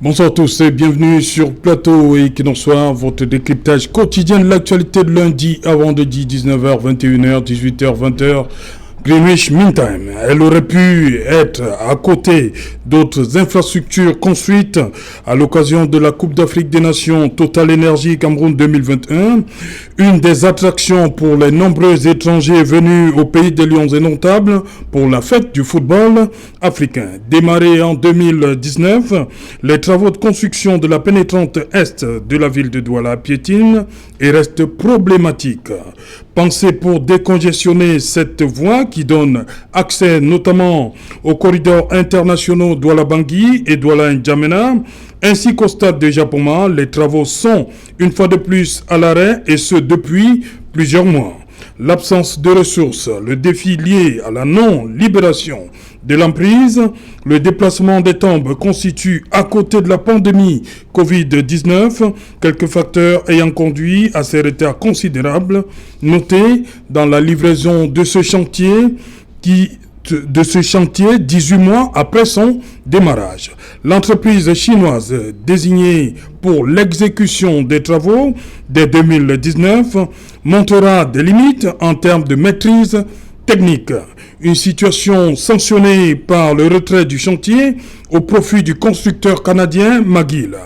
Bonsoir à tous et bienvenue sur Plateau et Equinox, votre décryptage quotidien de l'actualité de lundi à vendredi 19h, 21h, 18h, 20h. Greenwich Mean Time. Elle aurait pu être à côté d'autres infrastructures construites à l'occasion de la Coupe d'Afrique des Nations Total Energy Cameroun 2021. Une des attractions pour les nombreux étrangers venus au pays des Lions indomptables pour la fête du football africain. Démarré en 2019, les travaux de construction de la pénétrante est de la ville de Douala piétinent et restent problématiques. Pensé pour décongestionner cette voie qui donne accès notamment aux corridors internationaux Douala-Bangui et Douala-N'Djamena, ainsi qu'au stade de Japoma, les travaux sont une fois de plus à l'arrêt et ce depuis plusieurs mois. L'absence de ressources, le défi lié à la non-libération de l'emprise, le déplacement des tombes constituent, à côté de la pandémie Covid-19, quelques facteurs ayant conduit à ces retards considérables notés dans la livraison de ce chantier 18 mois après son démarrage. L'entreprise chinoise désignée pour l'exécution des travaux dès 2019 montrera des limites en termes de maîtrise technique. Une situation sanctionnée par le retrait du chantier au profit du constructeur canadien McGill.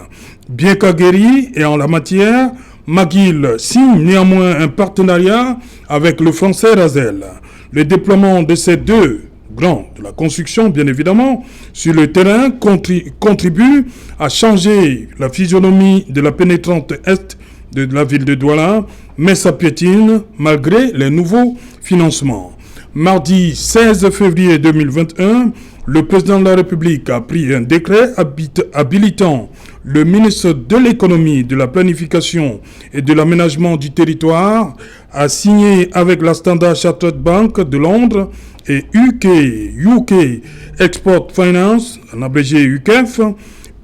Bien qu'aguerri et en la matière, McGill signe néanmoins un partenariat avec le français Razel. Le déploiement de ces deux grands de la construction, bien évidemment, sur le terrain contribue à changer la physionomie de la pénétrante est de la ville de Douala, mais ça piétine malgré les nouveaux financements. Mardi 16 février 2021, le président de la République a pris un décret habilitant le ministre de l'économie, de la planification et de l'aménagement du territoire à signer avec la Standard Chartered Bank de Londres et UK Export Finance, en abrégé UKEF,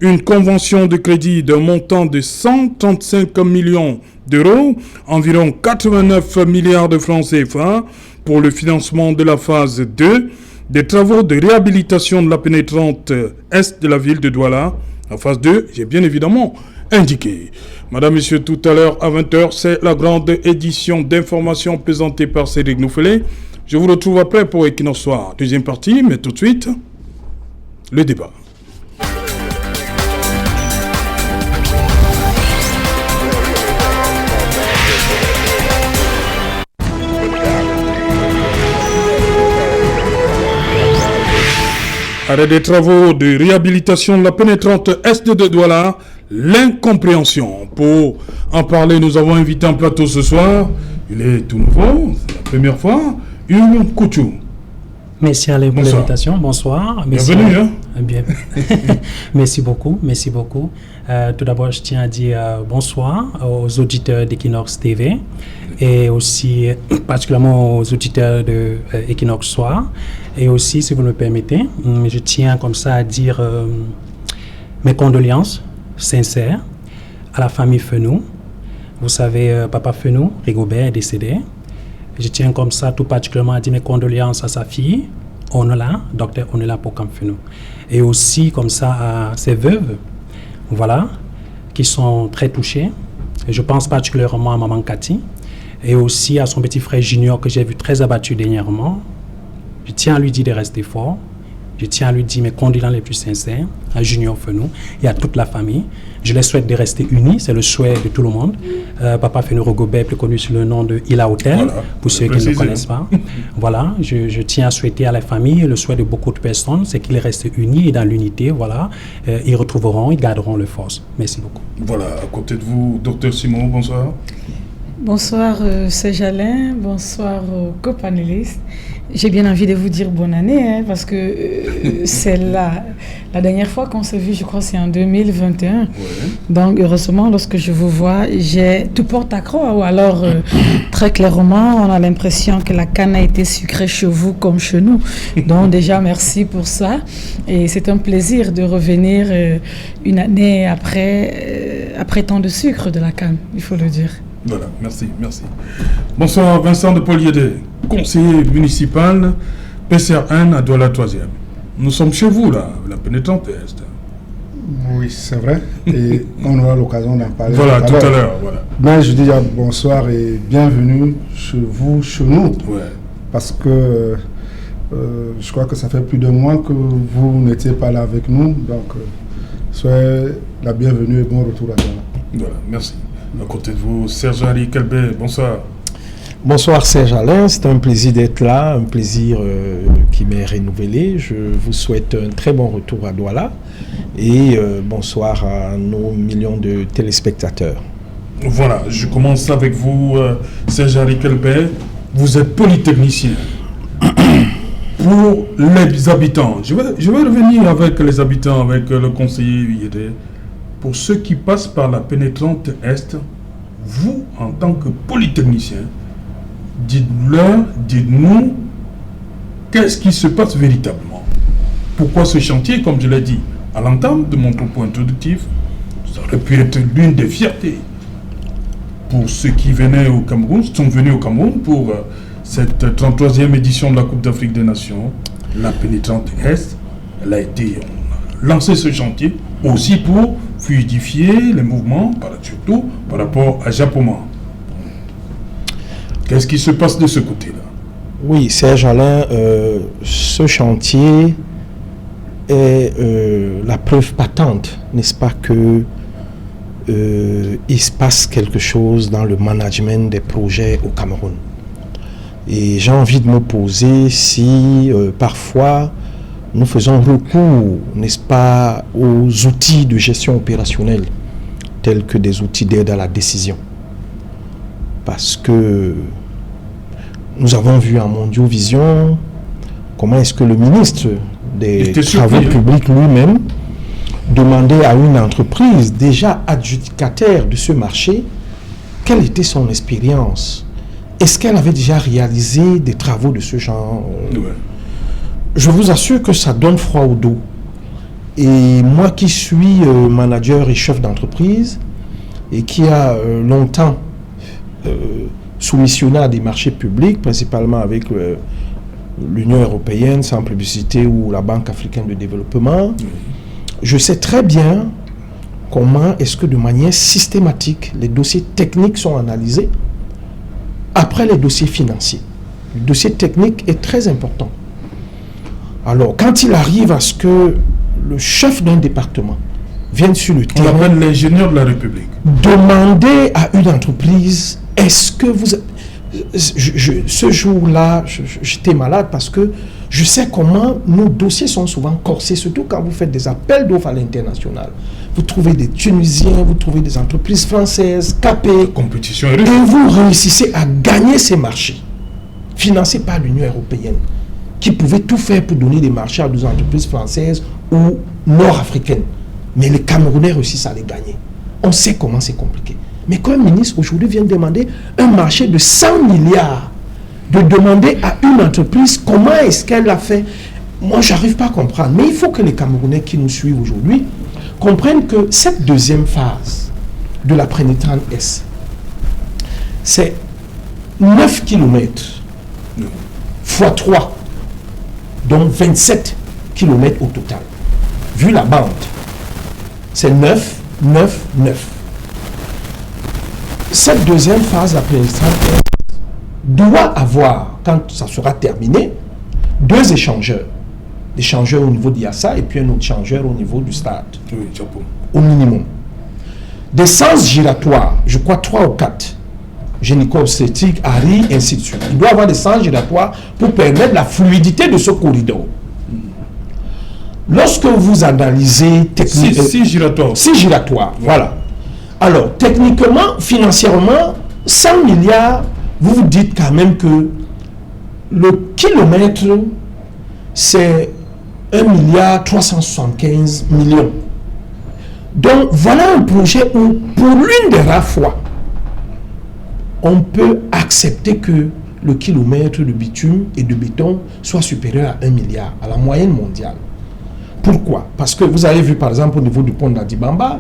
une convention de crédit d'un montant de 135 millions d'euros, environ 89 milliards de francs CFA, pour le financement de la phase 2 des travaux de réhabilitation de la pénétrante est de la ville de Douala. La phase 2, j'ai bien évidemment indiqué. Madame, Monsieur, tout à l'heure à 20h, c'est la grande édition d'information présentée par Cédric Noufelet. Je vous retrouve après pour Equinox Soir, deuxième partie, mais tout de suite, le débat. Arrêt des travaux de réhabilitation de la pénétrante est de Douala, l'incompréhension. Pour en parler, nous avons invité en plateau ce soir, il est tout nouveau, c'est la première fois, Hugues Kouchou. Merci à pour l'invitation, bonsoir. Merci. Bienvenue. Bien. Merci beaucoup, merci beaucoup. Tout d'abord, je tiens à dire bonsoir aux auditeurs d'Equinox TV et aussi particulièrement aux auditeurs de Equinox Soir. Et aussi, si vous me permettez, je tiens comme ça à dire mes condoléances sincères à la famille Fenou. Vous savez, papa Fenou, Rigobert, est décédé. Je tiens comme ça tout particulièrement à dire mes condoléances à sa fille, Onola, docteur Onola Pokam Fenou. Et aussi comme ça à ses veuves, voilà, qui sont très touchées. Et je pense particulièrement à maman Cathy et aussi à son petit frère Junior que j'ai vu très abattu dernièrement. Je tiens à lui dire de rester fort. Je tiens à lui dire mes condoléances les plus sincères à Junior Fenou et à toute la famille. Je les souhaite de rester unis, c'est le souhait de tout le monde. Papa Fenou Rigobert, plus connu sous le nom de Ila Hotel, voilà, pour ceux qui ne le connaissent pas. Voilà, je tiens à souhaiter à la famille, le souhait de beaucoup de personnes, c'est qu'ils restent unis et dans l'unité, voilà. Ils retrouveront, ils garderont leur force. Merci beaucoup. Voilà, à côté de vous, Dr Simon, bonsoir. Bonsoir Serge-Alain, bonsoir aux copanélistes. J'ai bien envie de vous dire bonne année, parce que c'est la dernière fois qu'on s'est vu, je crois, c'est en 2021. Ouais. Donc, heureusement, lorsque je vous vois, tout porte à croire. Ou alors, très clairement, on a l'impression que la canne a été sucrée chez vous comme chez nous. Donc, déjà, merci pour ça. Et c'est un plaisir de revenir une année après tant de sucre de la canne, il faut le dire. Voilà, merci. Bonsoir Vincent de Poliédé, conseiller municipal PCRN à Douala 3e. Nous sommes chez vous là, la pénétrante est. Oui, c'est vrai. Et on aura l'occasion d'en parler. Voilà, tout à l'heure. Voilà. Mais je dis bonsoir et bienvenue chez vous, chez nous. Ouais. Parce que je crois que ça fait plus de mois que vous n'étiez pas là avec nous. Donc, soyez la bienvenue et bon retour à toi. Voilà, merci. À côté de vous, Serge-Henri Kelbet, bonsoir. Bonsoir Serge-Alain, c'est un plaisir d'être là, un plaisir qui m'est renouvelé. Je vous souhaite un très bon retour à Douala et bonsoir à nos millions de téléspectateurs. Voilà, je commence avec vous, Serge-Henri Kelbet. Vous êtes polytechnicien. Pour les habitants, je vais revenir avec les habitants, avec le conseiller UID. Pour ceux qui passent par la pénétrante Est, vous, en tant que polytechnicien, dites-nous, qu'est-ce qui se passe véritablement? Pourquoi ce chantier, comme je l'ai dit à l'entame de mon propos introductif, ça aurait pu être l'une des fiertés pour ceux qui venaient au Cameroun, sont venus au Cameroun pour cette 33e édition de la Coupe d'Afrique des Nations. La pénétrante Est, elle a été lancé ce chantier aussi pour fluidifier les mouvements, surtout par rapport à Japoma. Qu'est-ce qui se passe de ce côté-là? Oui, Serge-Alain, ce chantier est la preuve patente, n'est-ce pas, que il se passe quelque chose dans le management des projets au Cameroun. Et j'ai envie de me poser si parfois nous faisons recours, n'est-ce pas, aux outils de gestion opérationnelle, tels que des outils d'aide à la décision. Parce que nous avons vu en Mondiovision comment est-ce que le ministre des Travaux publics lui-même demandait à une entreprise déjà adjudicataire de ce marché quelle était son expérience. Est-ce qu'elle avait déjà réalisé des travaux de ce genre? Je vous assure que ça donne froid au dos. Et moi qui suis manager et chef d'entreprise et qui a longtemps soumissionné à des marchés publics, principalement avec l'Union européenne, sans publicité, ou la Banque africaine de développement, je sais très bien comment est-ce que de manière systématique les dossiers techniques sont analysés après les dossiers financiers. Le dossier technique est très important. Alors, quand il arrive à ce que le chef d'un département vienne sur le terrain... On appelle l'ingénieur de la République. Demander à une entreprise, est-ce que vous... ce jour-là, j'étais malade parce que je sais comment nos dossiers sont souvent corsés, surtout quand vous faites des appels d'offres à l'international. Vous trouvez des Tunisiens, vous trouvez des entreprises françaises, capées. Compétition et vous réussissez à gagner ces marchés, financés par l'Union européenne, qui pouvait tout faire pour donner des marchés à des entreprises françaises ou nord-africaines. Mais les Camerounais réussissent à les gagner. On sait comment c'est compliqué. Mais quand un ministre aujourd'hui vient demander un marché de 100 milliards, de demander à une entreprise comment est-ce qu'elle l'a fait, moi je n'arrive pas à comprendre. Mais il faut que les Camerounais qui nous suivent aujourd'hui comprennent que cette deuxième phase de la pénétrante S, c'est 9 km x 3, donc 27 km au total. Vu la bande, c'est 9, 9, 9. Cette deuxième phase, la pénétrante S, doit avoir, quand ça sera terminé, 2 échangeurs. L'échangeur au niveau d'IASA et puis un autre échangeur au niveau du stade. Oui, Japon. Au minimum. Des sens giratoires, je crois 3 ou 4. Gynéco-obstétrique, ARI, ainsi de suite. Il doit avoir des sens giratoires pour permettre la fluidité de ce corridor. Lorsque vous analysez techniquement... 6 giratoires. 6 giratoires, voilà. Alors, techniquement, financièrement, 100 milliards, vous vous dites quand même que le kilomètre, c'est 1,375 milliard. Donc, voilà un projet où, pour l'une des rares fois, on peut accepter que le kilomètre de bitume et de béton soit supérieur à 1 milliard, à la moyenne mondiale. Pourquoi? Parce que vous avez vu, par exemple, au niveau du pont d'Adibamba,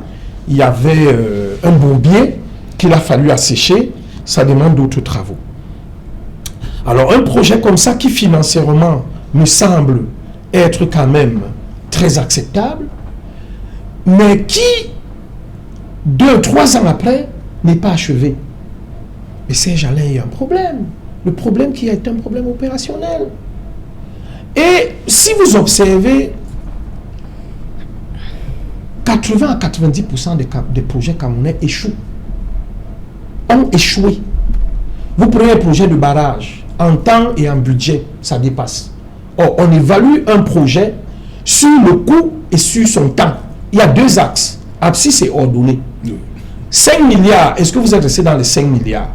il y avait un bourbier qu'il a fallu assécher. Ça demande d'autres travaux. Alors, un projet comme ça, qui financièrement me semble être quand même très acceptable, mais qui, 2-3 ans après, n'est pas achevé. Et Serge Alain, il y a un problème. Le problème qui est un problème opérationnel. Et si vous observez, 80 à 90% des projets camerounais échouent. Ont échoué. Vous prenez un projet de barrage, en temps et en budget, ça dépasse. Or, on évalue un projet sur le coût et sur son temps. Il y a 2 axes. Abscisse et ordonnée. 5 milliards, est-ce que vous êtes resté dans les 5 milliards?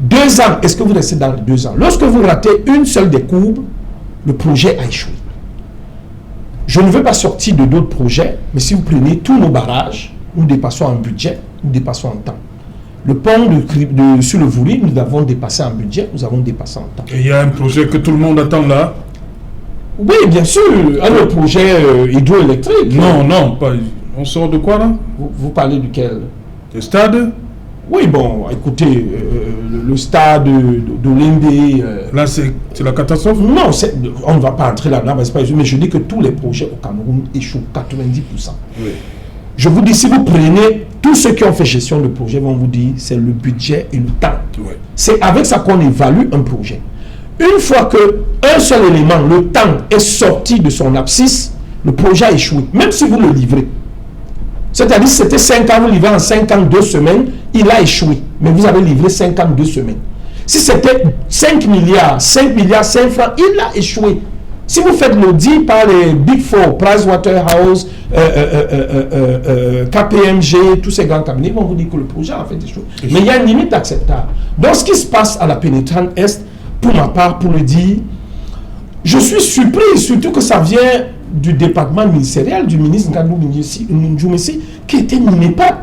2 ans, est-ce que vous restez dans les 2 ans? Lorsque vous ratez une seule des courbes, le projet a échoué. Je ne veux pas sortir de d'autres projets, mais si vous prenez tous nos barrages, nous dépassons en budget, nous dépassons en temps. Le pont sur le Vouri, nous avons dépassé en budget, nous avons dépassé en temps. Et il y a un projet que tout le monde attend là? Oui, bien sûr, un projet hydroélectrique. Non, pas. On sort de quoi là? Vous parlez duquel? Le stade? Oui, bon, écoutez, le stade d'Olymbe... Là, c'est la catastrophe? Non, on ne va pas entrer là-dedans, mais je dis que tous les projets au Cameroun échouent, 90%. Oui. Je vous dis, si vous prenez, tous ceux qui ont fait gestion de projet vont vous dire, c'est le budget et le temps. Oui. C'est avec ça qu'on évalue un projet. Une fois qu'un seul élément, le temps, est sorti de son abscisse, le projet a échoué, même si vous le livrez. C'est-à-dire, si c'était 5 ans, vous livrez en 5 ans, 2 semaines, il a échoué. Mais vous avez livré 5 ans, 2 semaines. Si c'était 5 milliards, 5 francs, il a échoué. Si vous faites l'audit par les Big Four, Pricewaterhouse, KPMG, tous ces grands cabinets, ils vont vous dire que le projet a fait échoué. Mais il y a une limite acceptable. Donc, ce qui se passe à la pénétrante Est, pour ma part, pour le dire, je suis surpris, surtout que ça vient du département ministériel du ministre Ngandou Ndjoumessi, qui était Minépat,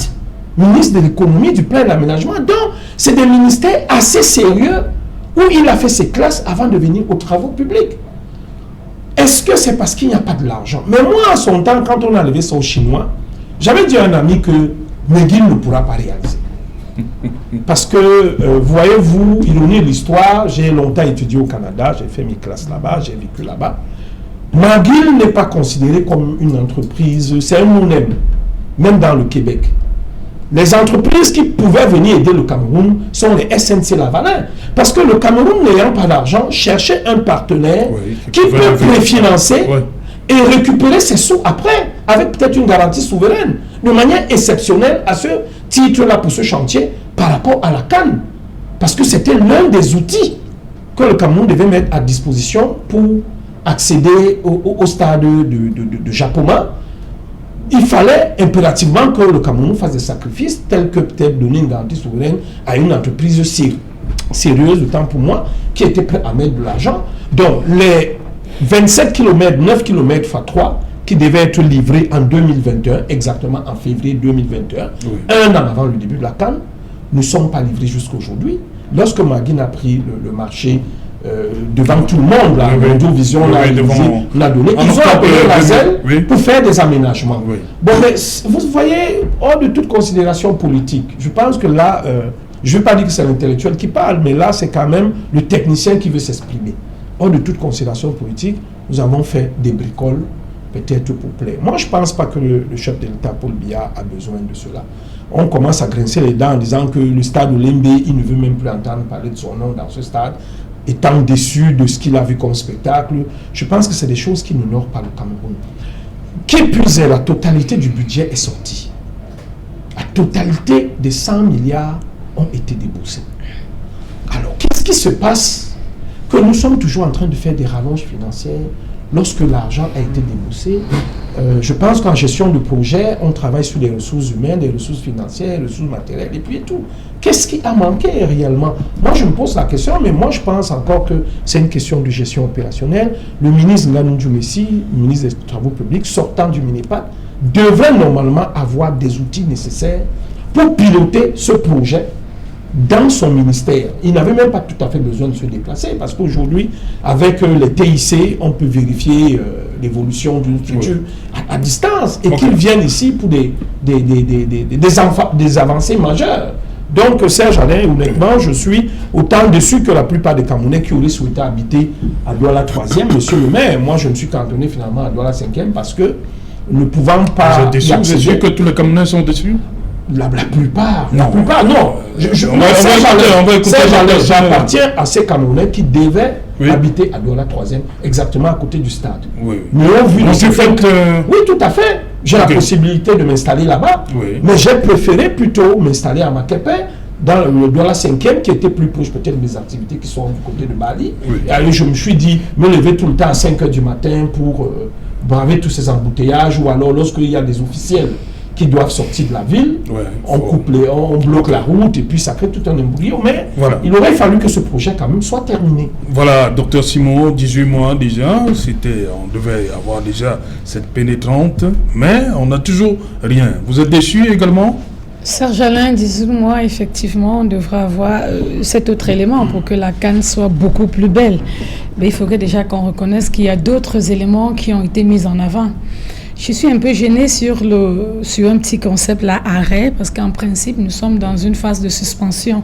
ministre de l'économie, du plan d'aménagement. Donc, c'est des ministères assez sérieux où il a fait ses classes avant de venir aux travaux publics. Est-ce que c'est parce qu'il n'y a pas de l'argent? Mais moi, à son temps, quand on a levé ça aux Chinois, j'avais dit à un ami que McGill ne pourra pas réaliser. Parce que, voyez-vous, ironie de l'histoire, j'ai longtemps étudié au Canada, j'ai fait mes classes là-bas, j'ai vécu là-bas. McGill n'est pas considéré comme une entreprise, c'est un non-aime, même dans le Québec. Les entreprises qui pouvaient venir aider le Cameroun sont les SNC Lavalin. Parce que le Cameroun, n'ayant pas d'argent, cherchait un partenaire qui peut préfinancer et récupérer ses sous après, avec peut-être une garantie souveraine, de manière exceptionnelle à ce titre-là pour ce chantier par rapport à la CAN. Parce que c'était l'un des outils que le Cameroun devait mettre à disposition pour accéder au stade de Japoma. Il fallait impérativement que le Cameroun fasse des sacrifices tels que peut-être donner une garantie souveraine à une entreprise sérieuse, autant pour moi, qui était prête à mettre de l'argent. Donc, les 27 km, 9 km x3, qui devaient être livrés en 2021, exactement en février 2021, un an avant le début de la CAN, ne sont pas livrés jusqu'à aujourd'hui. Lorsque Maguine a pris le marché devant tout le monde, la Radio Vision, l'a donné, ils ont appelé la ZEL pour faire des aménagements. Bon, mais vous voyez, hors de toute considération politique, je pense que là, je ne veux pas dire que c'est l'intellectuel qui parle, mais là, c'est quand même le technicien qui veut s'exprimer. Hors de toute considération politique, nous avons fait des bricoles, peut-être pour plaire. Moi, je ne pense pas que le chef de l'État, Paul Biya, a besoin de cela. On commence à grincer les dents en disant que le stade Olymbe, il ne veut même plus entendre parler de son nom dans ce stade, étant déçu de ce qu'il a vu comme spectacle. Je pense que c'est des choses qui n'honorent pas le Cameroun. Qui plus est, la totalité du budget est sortie. La totalité des 100 milliards ont été déboursés. Alors, qu'est-ce qui se passe que nous sommes toujours en train de faire des rallonges financières lorsque l'argent a été déboursé? Je pense qu'en gestion de projet, on travaille sur les ressources humaines, les ressources financières, les ressources matérielles, et puis tout. Qu'est-ce qui a manqué réellement? Moi, je me pose la question, mais moi, je pense encore que c'est une question de gestion opérationnelle. Le ministre Ngandou Ndjoumessi, ministre des Travaux publics, sortant du Minépat, devrait normalement avoir des outils nécessaires pour piloter ce projet dans son ministère. Il n'avait même pas tout à fait besoin de se déplacer, parce qu'aujourd'hui, avec les TIC, on peut vérifier l'évolution d'une structure à distance, et qu'ils viennent ici pour des avancées majeures. Donc, Serge Alain, honnêtement, je suis autant déçu que la plupart des Camerounais qui auraient souhaité habiter à Douala 3e. Monsieur le maire, moi, je me suis cantonné finalement à Douala 5e parce que ne pouvant pas... Vous êtes déçu, vous êtes sûr que tous les Camerounais sont déçus? La plupart, Non. non. On va écouter. J'appartiens à ces Camerounais qui devaient habiter à Douala 3e, exactement à côté du stade. Oui. Mais ont vu... Oui, tout à fait. J'ai la possibilité de m'installer là-bas, mais j'ai préféré plutôt m'installer à Makepe, dans le Douala 5e, qui était plus proche peut-être de mes activités qui sont du côté de Bali. Et alors je me suis dit, me lever tout le temps à 5 h du matin pour braver tous ces embouteillages, ou alors lorsqu'il y a des officiels qui doivent sortir de la ville, on bloque la route et puis ça crée tout un imbroglio. Mais il aurait fallu que ce projet quand même soit terminé. Voilà, docteur Simon, 18 mois déjà, on devait avoir déjà cette pénétrante, mais on n'a toujours rien. Vous êtes déçu également? Serge Alain, 18 mois, effectivement, on devrait avoir cet autre élément pour que la CAN soit beaucoup plus belle. Mais il faudrait déjà qu'on reconnaisse qu'il y a d'autres éléments qui ont été mis en avant. Je suis un peu gênée sur un petit concept là, arrêt, parce qu'en principe, nous sommes dans une phase de suspension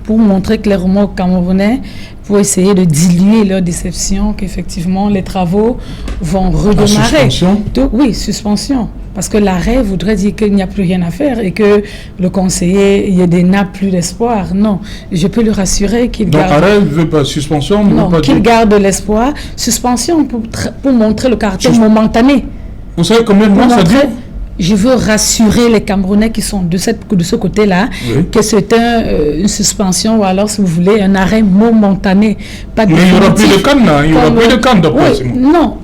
pour montrer clairement aux Camerounais, pour essayer de diluer leur déception qu'effectivement les travaux vont redémarrer. Suspension? Oui, suspension. Parce que l'arrêt voudrait dire qu'il n'y a plus rien à faire et que le conseiller, n'a plus d'espoir. Non, je peux lui rassurer qu'il garde... Donc arrêt ne veut pas suspension? Non, qu'il garde l'espoir. Suspension pour montrer le caractère momentané. Vous savez combien de mois ça dure? Je veux rassurer les Camerounais qui sont de ce côté-là, que c'est une suspension ou alors, si vous voulez, un arrêt momentané. Pas mais il n'y aura plus de canne, là. Il n'y aura plus de canne, d'après Simon. Non.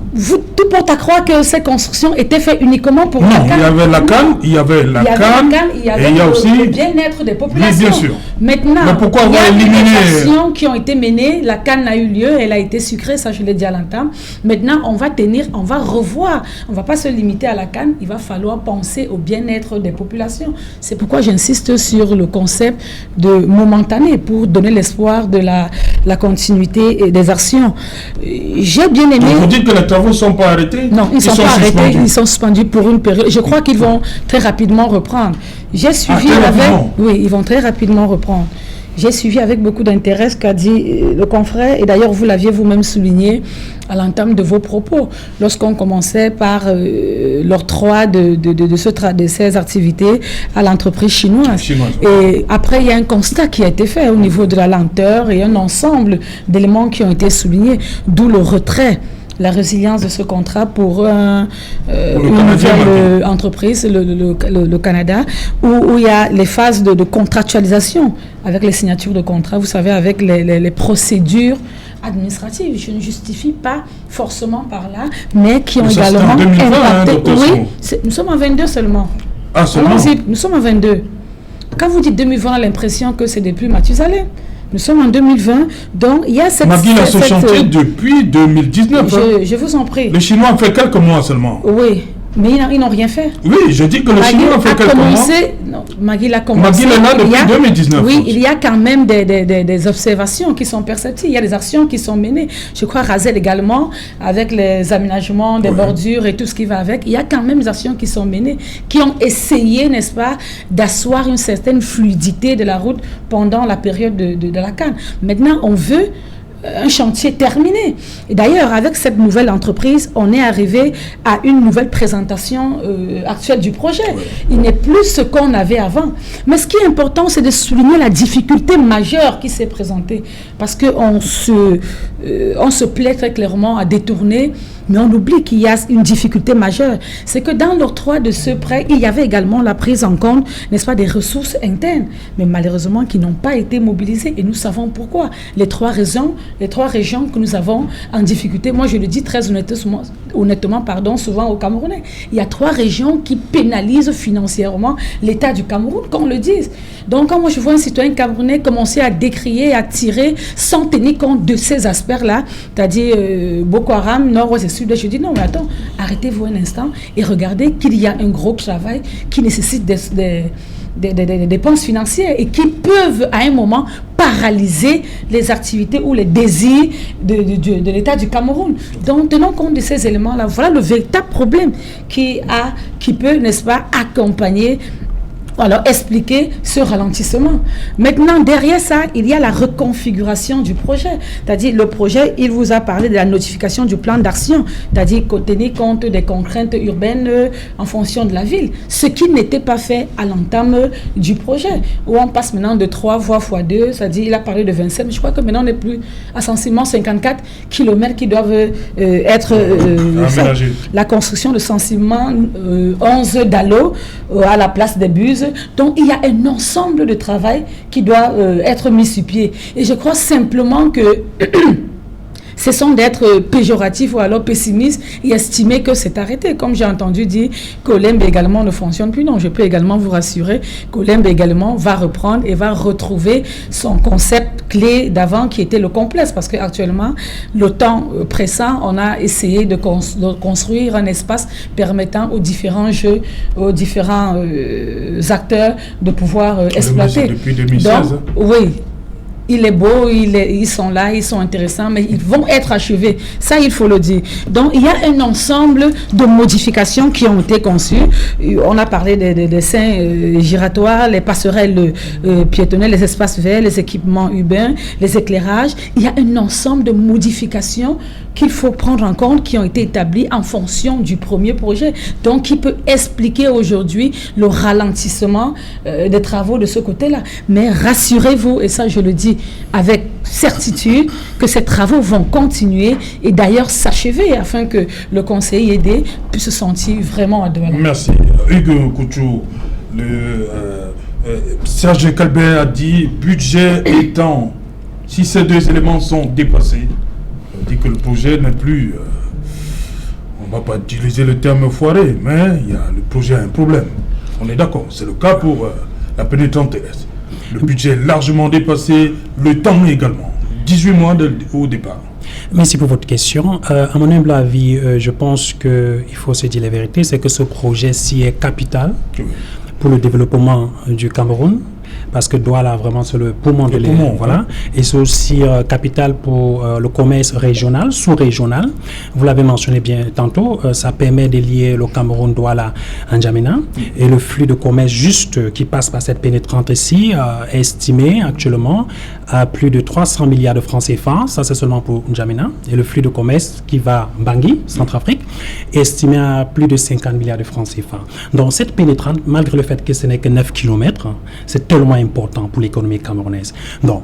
Tout porte à croire que ces constructions étaient faites uniquement pour la canne. Il y avait la canne, il y avait la canne, et il y a aussi le bien-être des populations. Oui, bien sûr. Maintenant, mais pourquoi il y a des actions qui ont été menées, la canne a eu lieu, elle a été sucrée, ça je l'ai dit à l'entame. Maintenant, on va revoir, on ne va pas se limiter à la canne, il va falloir penser au bien-être des populations. C'est pourquoi j'insiste sur le concept de momentané, pour donner l'espoir de la continuité des actions. J'ai bien aimé... Vous dites que les travaux ne sont pas arrêtés? Non, ils ne sont pas arrêtés, ils sont suspendus pour une période. Je crois qu'ils vont très rapidement reprendre. J'ai suivi Oui, ils vont très rapidement reprendre. J'ai suivi avec beaucoup d'intérêt ce qu'a dit le confrère, et d'ailleurs vous l'aviez vous-même souligné à l'entame de vos propos, lorsqu'on commençait par l'octroi de ces activités à l'entreprise chinoise. Et après, il y a un constat qui a été fait au niveau de la lenteur et un ensemble d'éléments qui ont été soulignés, d'où le retrait. La résilience de ce contrat pour une nouvelle entreprise, le Canada, où il y a les phases de contractualisation avec les signatures de contrat, vous savez, avec les procédures administratives. Je ne justifie pas forcément par là, mais qui ont également impacté. Nous sommes en 22 seulement. Ah, seulement? Nous sommes en 22. Quand vous dites 2020, on a l'impression que c'est depuis Mathusalem. Nous sommes en 2020, donc il y a cette... Magui a ce chantier depuis 2019. Je vous en prie. Les Chinois ont fait quelques mois seulement. Oui, mais ils n'ont rien fait. Oui, je dis que les Chinois ont fait quelques mois. Magui l'a commencé. Magui est là depuis 2019. Oui, il y a quand même des observations qui sont perceptibles. Il y a des actions qui sont menées. Je crois Razel également, avec les aménagements des bordures et tout ce qui va avec. Il y a quand même des actions qui sont menées, qui ont essayé, n'est-ce pas, d'asseoir une certaine fluidité de la route pendant la période de la canne. Maintenant, on veut un chantier terminé. Et d'ailleurs, avec cette nouvelle entreprise, on est arrivé à une nouvelle présentation actuelle du projet. Il n'est plus ce qu'on avait avant. Mais ce qui est important, c'est de souligner la difficulté majeure qui s'est présentée. Parce qu'on se plaît très clairement à détourner, mais on oublie qu'il y a une difficulté majeure. C'est que dans l'octroi de ce prêt, il y avait également la prise en compte, n'est-ce pas, des ressources internes, mais malheureusement qui n'ont pas été mobilisées. Et nous savons pourquoi. Les trois régions que nous avons en difficulté, moi je le dis très honnêtement, souvent au Camerounais, il y a 3 régions qui pénalisent financièrement l'État du Cameroun, qu'on le dise. Donc quand moi je vois un citoyen camerounais commencer à décrier, à tirer, sans tenir compte de ces aspects-là, c'est-à-dire Boko Haram, Nord-Ouest et Sud, je dis non mais attends, arrêtez-vous un instant et regardez qu'il y a un gros travail qui nécessite des dépenses financières et qui peuvent à un moment paralyser les activités ou les désirs de l'État du Cameroun. Donc tenons compte de ces éléments-là. Voilà le véritable problème qui peut, n'est-ce pas, accompagner alors expliquer ce ralentissement. Maintenant, derrière ça, il y a la reconfiguration du projet. C'est-à-dire, le projet, il vous a parlé de la notification du plan d'action, c'est-à-dire tenir compte des contraintes urbaines en fonction de la ville, ce qui n'était pas fait à l'entame du projet, où on passe maintenant de 3 voies x2, c'est-à-dire, il a parlé de 27, mais je crois que maintenant on n'est plus à sensiblement 54 km qui doivent être la construction de sensiblement 11 dallos à la place des buses. Donc il y a un ensemble de travail qui doit être mis sur pied. Et je crois simplement que cessons d'être péjoratifs ou alors pessimistes et estimer que c'est arrêté. Comme j'ai entendu dire qu'Olembe également ne fonctionne plus. Non, je peux également vous rassurer qu'Olembe également va reprendre et va retrouver son concept clé d'avant qui était le complexe. Parce qu'actuellement, le temps pressant, on a essayé de construire un espace permettant aux différents jeux, aux différents acteurs de pouvoir exploiter. Depuis 2016. Donc, oui. Il est beau, ils sont là, ils sont intéressants, mais ils vont être achevés. Ça, il faut le dire. Donc, il y a un ensemble de modifications qui ont été conçues. On a parlé des dessins giratoires, les passerelles piétonnées, les espaces verts, les équipements urbains, les éclairages. Il y a un ensemble de modifications qu'il faut prendre en compte, qui ont été établies en fonction du premier projet. Donc, qui peut expliquer aujourd'hui le ralentissement des travaux de ce côté-là. Mais rassurez-vous, et ça, je le dis avec certitude, que ces travaux vont continuer et d'ailleurs s'achever afin que le conseiller aidé puisse se sentir vraiment à devenir. Merci. Hugues Couture, Serge Calbert a dit budget étant, si ces deux éléments sont dépassés, on dit que le projet n'est plus, on ne va pas utiliser le terme foiré, mais le projet a un problème. On est d'accord, c'est le cas pour la pénétrante terrestre. Le budget est largement dépassé, le temps également. 18 mois au départ. Merci pour votre question. À mon humble avis, je pense qu'il faut se dire la vérité, c'est que ce projet-ci est capital pour le développement du Cameroun. Parce que Douala, vraiment, c'est le poumon de l'île. Voilà. Et c'est aussi capital pour le commerce régional, sous-régional. Vous l'avez mentionné bien tantôt, ça permet de lier le Cameroun, Douala, N'Djamena. Et le flux de commerce juste qui passe par cette pénétrante ici est estimé actuellement à plus de 300 milliards de francs CFA. Ça, c'est seulement pour N'Djamena. Et le flux de commerce qui va Bangui, Centrafrique, est estimé à plus de 50 milliards de francs CFA. Donc, cette pénétrante, malgré le fait que ce n'est que 9 km, c'est tellement important pour l'économie camerounaise. Donc,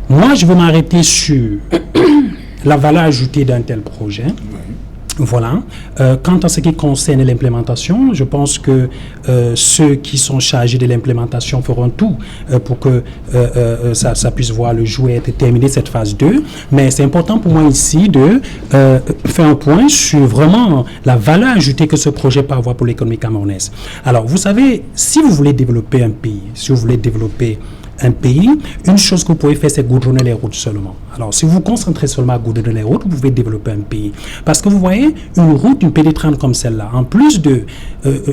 moi, je veux m'arrêter sur la valeur ajoutée d'un tel projet. Voilà. Quant à ce qui concerne l'implémentation, je pense que ceux qui sont chargés de l'implémentation feront tout pour que ça puisse voir le jour être terminé, cette phase 2. Mais c'est important pour moi ici de faire un point sur vraiment la valeur ajoutée que ce projet peut avoir pour l'économie camerounaise. Alors, vous savez, si vous voulez développer un pays, si vous voulez développer un pays, une chose que vous pouvez faire, c'est goudronner les routes seulement. Alors, si vous vous concentrez seulement à goudronner les routes, vous pouvez développer un pays. Parce que vous voyez, une route, une pénétrante comme celle-là, en plus de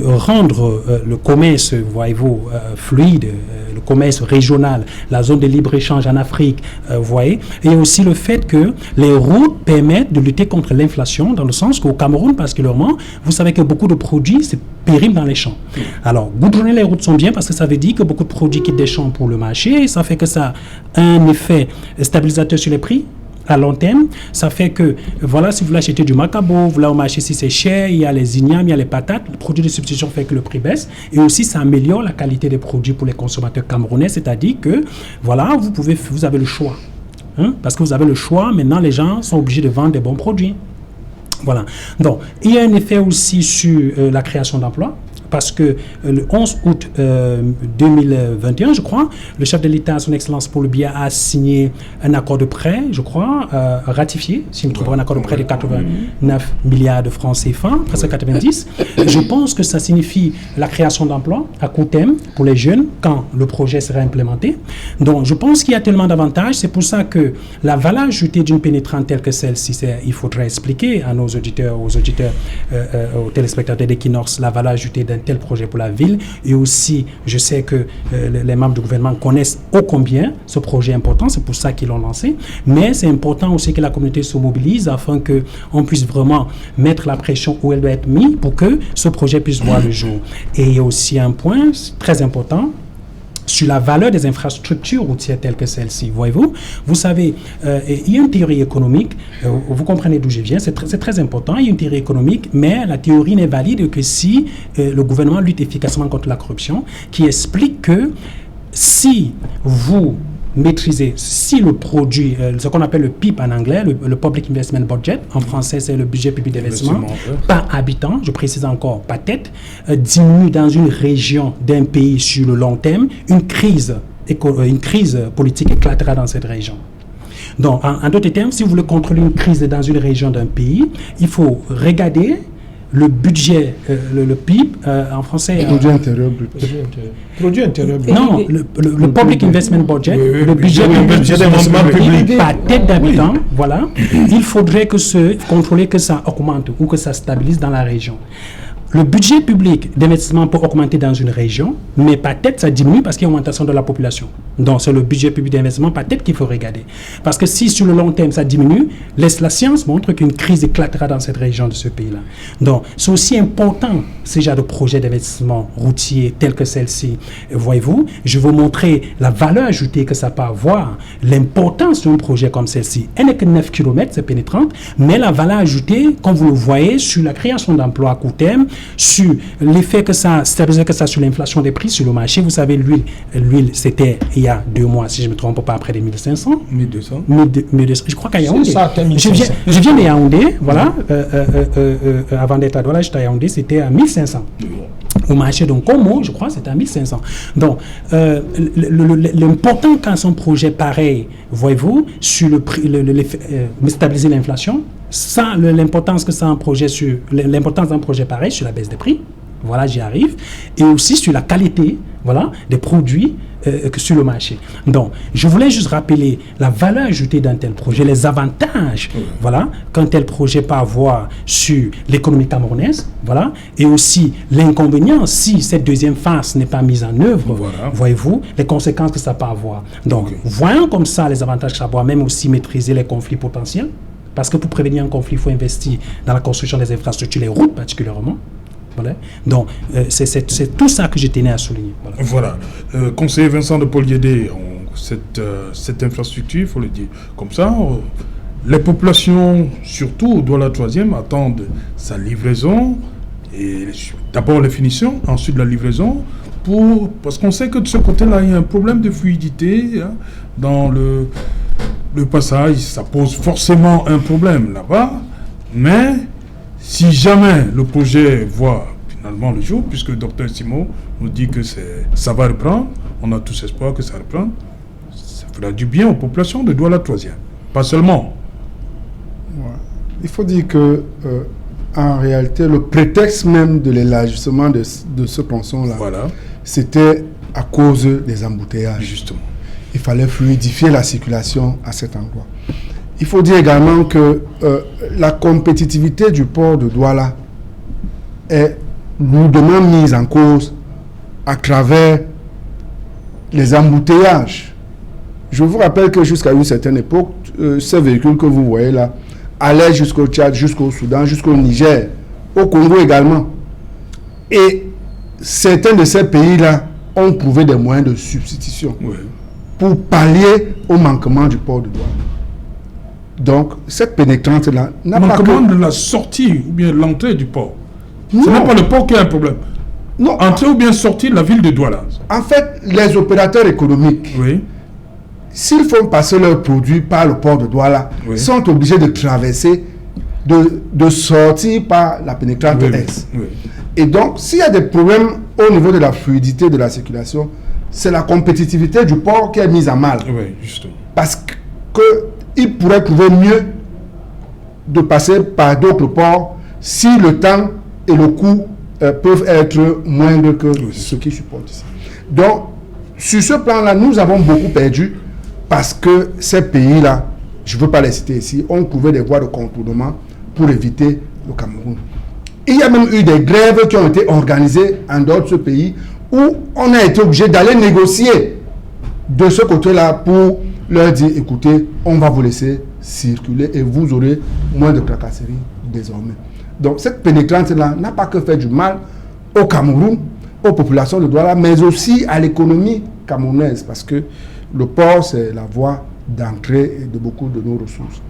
rendre le commerce, voyez-vous, fluide, le commerce régional, la zone de libre-échange en Afrique, vous voyez, et aussi le fait que les routes permettent de lutter contre l'inflation, dans le sens qu'au Cameroun, particulièrement, vous savez que beaucoup de produits se périment dans les champs. Alors, goudronner les routes sont bien parce que ça veut dire que beaucoup de produits quittent des champs pour le marché, et ça fait que ça a un effet stabilisateur sur les prix à long terme. Ça fait que, voilà, si vous voulez acheter du macabo, vous l'avez au marché, si c'est cher, il y a les ignames, il y a les patates, le produit de substitution fait que le prix baisse, et aussi ça améliore la qualité des produits pour les consommateurs camerounais, c'est-à-dire que, voilà, vous avez le choix. Parce que vous avez le choix, maintenant les gens sont obligés de vendre des bons produits. Voilà. Donc, il y a un effet aussi sur la création d'emplois. Parce que le 11 août 2021, je crois, le chef de l'État, son Excellence Paul Biya, a signé un accord de prêt, je crois, ratifié, si je me trompe pas, un accord de prêt de 89 milliards de francs CFA, presque 90. Je pense que ça signifie la création d'emplois à court terme pour les jeunes quand le projet sera implémenté. Donc, je pense qu'il y a tellement d'avantages. C'est pour ça que la valeur ajoutée d'une pénétrante telle que celle-ci, il faudrait expliquer à nos auditeurs, aux téléspectateurs d'Equinox, la valeur ajoutée d'un tel projet pour la ville. Et aussi, je sais que les membres du gouvernement connaissent ô combien ce projet est important, c'est pour ça qu'ils l'ont lancé. Mais c'est important aussi que la communauté se mobilise afin qu'on puisse vraiment mettre la pression où elle doit être mise pour que ce projet puisse voir le jour. Et il y a aussi un point très important sur la valeur des infrastructures routières telles que celle-ci. Voyez-vous, vous savez, il y a une théorie économique, vous comprenez d'où je viens, c'est très important, il y a une théorie économique, mais la théorie n'est valide que si le gouvernement lutte efficacement contre la corruption, qui explique que si vous maîtriser, si le produit, ce qu'on appelle le PIB en anglais, le Public Investment Budget, en français c'est le budget public d'investissement, par habitant, je précise encore, par tête, diminue dans une région d'un pays sur le long terme, une crise politique éclatera dans cette région. Donc, en d'autres termes, si vous voulez contrôler une crise dans une région d'un pays, il faut regarder le budget, le PIB, en français... Produit intérieur brut. Produit intérieur brut. Non, le Public Investment Budget, le budget d'investissement public par tête d'habitant, voilà. Il faudrait contrôler que ça augmente ou que ça stabilise dans la région. Le budget public d'investissement peut augmenter dans une région, mais par tête, ça diminue parce qu'il y a une augmentation de la population. Donc, c'est le budget public d'investissement par tête qu'il faut regarder. Parce que si sur le long terme, ça diminue, la science montre qu'une crise éclatera dans cette région de ce pays-là. Donc, c'est aussi important, ce genre de projet d'investissement routier tel que celle-ci. Voyez-vous, je vais vous montrer la valeur ajoutée que ça peut avoir, l'importance d'un projet comme celle-ci. Elle n'est que 9 km, c'est pénétrante, mais la valeur ajoutée, comme vous le voyez, sur la création d'emplois à court terme, sur l'effet que ça, c'est-à-dire que ça sur l'inflation des prix sur le marché. Vous savez, l'huile, c'était il y a 2 mois, si je ne me trompe pas, après les 1500. 1200. 1200. Je crois qu'à Yaoundé. Je viens de Yaoundé, voilà. Avant d'être à Douala, j'étais à Yaoundé, c'était à 1500. Au marché de Como, je crois, c'était à 1500. Donc, l'important quand son projet pareil, voyez-vous, sur le prix, stabiliser l'inflation, l'importance que ça a un projet sur l'importance d'un projet pareil sur la baisse des prix, voilà, j'y arrive, et aussi sur la qualité, voilà, des produits sur le marché. Donc, je voulais juste rappeler la valeur ajoutée d'un tel projet, les avantages, voilà, qu'un tel projet peut avoir sur l'économie camerounaise, voilà, et aussi l'inconvénient si cette deuxième phase n'est pas mise en œuvre, voilà. Voyez-vous, les conséquences que ça peut avoir. Donc, voyons comme ça les avantages que ça peut avoir, même aussi maîtriser les conflits potentiels. Parce que pour prévenir un conflit, il faut investir dans la construction des infrastructures, les routes particulièrement. Voilà. Donc, c'est tout ça que je tenais à souligner. Voilà. Conseiller Vincent de Poliédé, cette infrastructure, il faut le dire comme ça, les populations, surtout au Douala 3e, attendent sa livraison, et d'abord les finitions, ensuite la livraison, parce qu'on sait que de ce côté-là, il y a un problème de fluidité dans le passage, ça pose forcément un problème là-bas, mais si jamais le projet voit finalement le jour, puisque le docteur Simon nous dit que ça va reprendre, on a tous espoir que ça reprenne, ça fera du bien aux populations de Douala 3e, pas seulement. Ouais. Il faut dire que en réalité, le prétexte même de l'élargissement de ce tronçon-là, voilà, c'était à cause des embouteillages. Justement. Il fallait fluidifier la circulation à cet endroit. Il faut dire également que la compétitivité du port de Douala est lourdement mise en cause à travers les embouteillages. Je vous rappelle que jusqu'à une certaine époque, ces véhicules que vous voyez là allaient jusqu'au Tchad, jusqu'au Soudan, jusqu'au Niger, au Congo également. Et certains de ces pays-là ont trouvé des moyens de substitution. Oui. Pour pallier au manquement du port de Douala. Donc, cette pénétrante-là n'a pas manquement de la sortie ou bien l'entrée du port. Ce n'est pas le port qui a un problème. Non. Entrée ou bien sortie de la ville de Douala. En fait, les opérateurs économiques, oui, s'ils font passer leurs produits par le port de Douala, oui, sont obligés de traverser, de sortir par la pénétrante Est. Oui. Et donc, s'il y a des problèmes au niveau de la fluidité de la circulation, c'est la compétitivité du port qui est mise à mal. Oui, justement. Parce qu'il pourrait trouver mieux de passer par d'autres ports si le temps et le coût peuvent être moindres que ce qu'ils supportent ici. Donc, sur ce plan-là, nous avons beaucoup perdu parce que ces pays-là, je ne veux pas les citer ici, ont trouvé des voies de contournement pour éviter le Cameroun. Il y a même eu des grèves qui ont été organisées en dehors de ce pays où on a été obligé d'aller négocier de ce côté-là pour leur dire, écoutez, on va vous laisser circuler et vous aurez moins de tracasseries désormais. Donc cette pénétrante-là n'a pas que fait du mal au Cameroun, aux populations de Douala, mais aussi à l'économie camerounaise, parce que le port, c'est la voie d'entrée de beaucoup de nos ressources.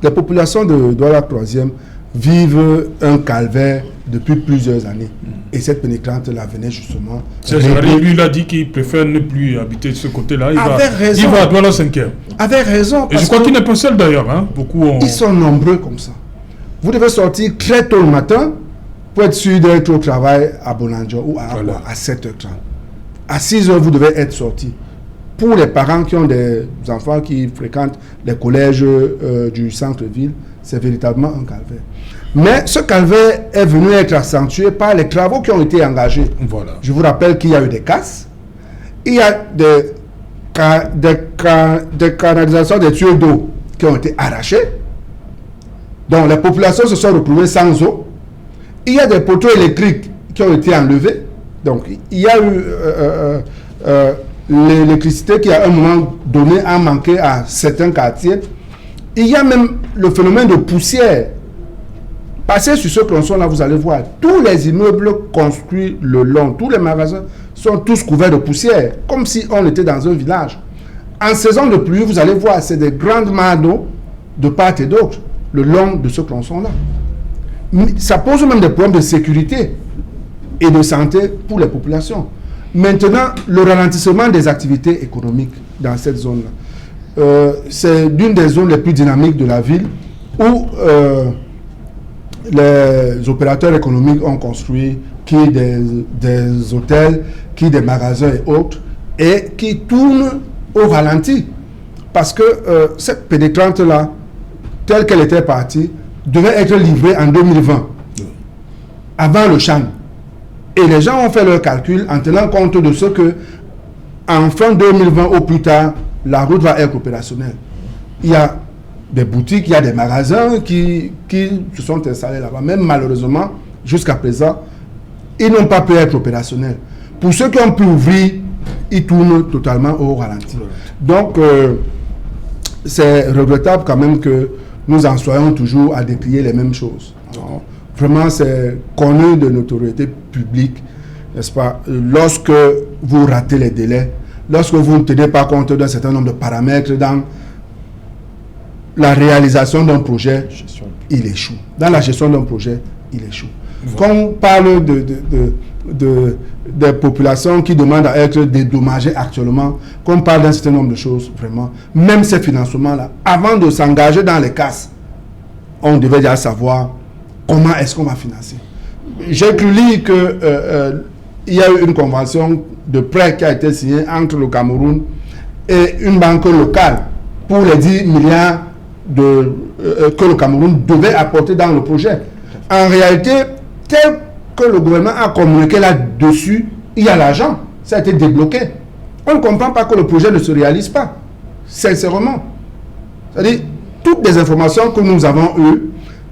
Les populations de Douala 3e vivent un calvaire depuis plusieurs années. Et cette pénétrante-là venait justement... Lui, il a dit qu'il préfère ne plus habiter de ce côté-là. Il va à Douala 5e. Avec raison. Et je crois qu'il n'est pas seul d'ailleurs. Hein. Ils sont nombreux comme ça. Vous devez sortir très tôt le matin pour être sûr d'être au travail à Bonanjo ou à 7h30. À 6h, vous devez être sorti. Pour les parents qui ont des enfants qui fréquentent les collèges du centre-ville, c'est véritablement un calvaire. Mais ce calvaire est venu être accentué par les travaux qui ont été engagés. Voilà. Je vous rappelle qu'il y a eu des casses, il y a des canalisations, des tuyaux d'eau qui ont été arrachés. Donc les populations se sont retrouvées sans eau. Il y a des poteaux électriques qui ont été enlevés. Donc il y a eu l'électricité qui à un moment donné a manqué à certains quartiers. Il y a même le phénomène de poussière. Passez sur ce tronçon-là, vous allez voir, tous les immeubles construits le long, tous les magasins sont tous couverts de poussière, comme si on était dans un village. En saison de pluie, vous allez voir, c'est des grandes mares d'eau de part et d'autre, le long de ce tronçon-là. Ça pose même des problèmes de sécurité et de santé pour les populations. Maintenant, le ralentissement des activités économiques dans cette zone-là, c'est l'une des zones les plus dynamiques de la ville où les opérateurs économiques ont construit qui des hôtels, qui des magasins et autres, et qui tournent au ralenti. Parce que cette pénétrante-là, telle qu'elle était partie, devait être livrée en 2020, avant le Chan. Et les gens ont fait leur calcul en tenant compte de ce que, en fin 2020 au plus tard, la route va être opérationnelle. Il y a des boutiques, il y a des magasins qui se sont installés là-bas. Même malheureusement, jusqu'à présent, ils n'ont pas pu être opérationnels. Pour ceux qui ont pu ouvrir, ils tournent totalement au ralenti. Donc, c'est regrettable quand même que nous en soyons toujours à décrier les mêmes choses. Alors, vraiment, c'est connu de notoriété publique, n'est-ce pas? Lorsque vous ratez les délais, lorsque vous ne tenez pas compte d'un certain nombre de paramètres dans la réalisation d'un projet, il échoue. Dans la gestion d'un projet, il échoue. Quand on parle des populations qui demandent à être dédommagées actuellement, quand on parle d'un certain nombre de choses, vraiment, même ces financements-là, avant de s'engager dans les casses, on devait déjà savoir comment est-ce qu'on va financer. J'ai cru lire qu'il y a eu une convention de prêt qui a été signée entre le Cameroun et une banque locale pour les 10 milliards que le Cameroun devait apporter dans le projet. En réalité, tel que le gouvernement a communiqué là-dessus, il y a l'argent, ça a été débloqué. On ne comprend pas que le projet ne se réalise pas, sincèrement. C'est-à-dire, toutes les informations que nous avons eues,